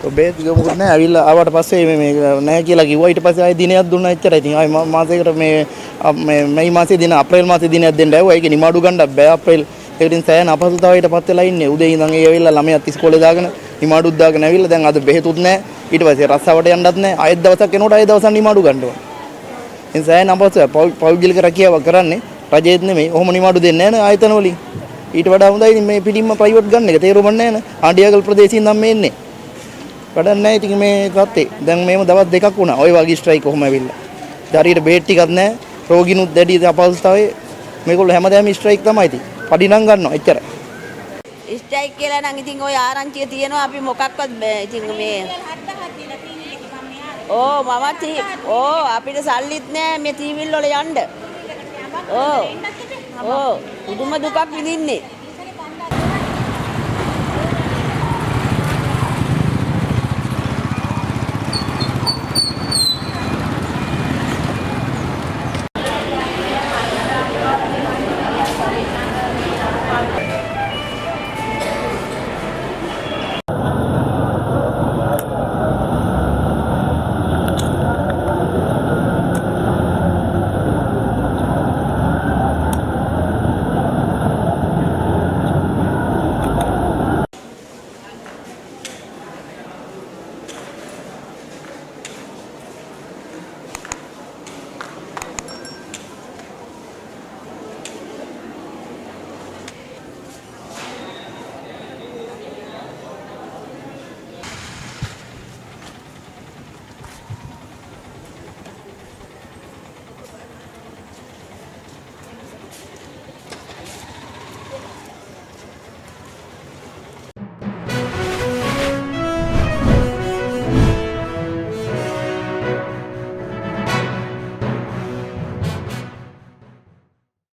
බේත් ගමුත් නැහැ. ඇවිල්ලා ආවට පස්සේ මේ නැහැ කියලා කිව්වා. ඊට පස්සේ ආයෙ දිනයක් දුන්නා එච්චරයි. ඉතින් ආයෙ මාසයකට මේ මාසේ දින අප්‍රේල් මාසේ දිනයක් දෙන්න ආවා. ඒකේ නිමාඩු ගන්නත් බෑ අප්‍රේල්. ඒක ඉතින් සෑහෙන අපහසුතාවයකටපත් වෙලා ඉන්නේ. උදේ ඉඳන් ඒ ඇවිල්ලා ළමයාත් ඉස්කෝලේ දාගෙන නිමාඩුත් දාගෙන ඇවිල්ලා දැන් අද බෙහෙතුත් නැහැ. ඊට පස්සේ රස්සාවට යන්නත් නැහැ. ආයෙත් දවසක් එනකොට ආයෙ දවසක් නිමාඩු ගන්න ඕන. ඉතින් සෑහෙන අපහසුයි. පෞද්ගලික රැකියාවක් කරන්නේ රජයේත් නෙමෙයි. ඔහොම නිමාඩු දෙන්නේ නැහැ නේ ආයතන වලින්. ඊට වඩා හොඳයි ඉතින් මේ පිටින්ම ප්‍රයිවට් ගන්න එක. තේරුම් නැහැ නේ. ආණ්ඩියාගල් ප්‍රදේශයෙන් නම් මේ එන්නේ. වැඩක් නැහැ ඉතින් මේ තත්ත්වේ. දැන් මේව දවස් දෙකක් වුණා. ওই වගේ ස්ට්‍රයික් කොහොම ඇවිල්ලා. හරියට බේට් ටිකක් නැහැ. රෝගිනුත් දැඩි අපහසුතාවයේ මේගොල්ලෝ හැමදාම ස්ට්‍රයික් තමයි ඉතින්. පඩි නම් ගන්නවා එච්චරයි. ස්ට්‍රයික් කියලා නම් ඉතින් ওই ආරංචිය තියෙනවා අපි මොකක්වත් ඉතින් මේ අපිට සල්ලිත් නෑ මේ තීවිල් වල යන්න. පුදුම දුකක් විඳින්නේ.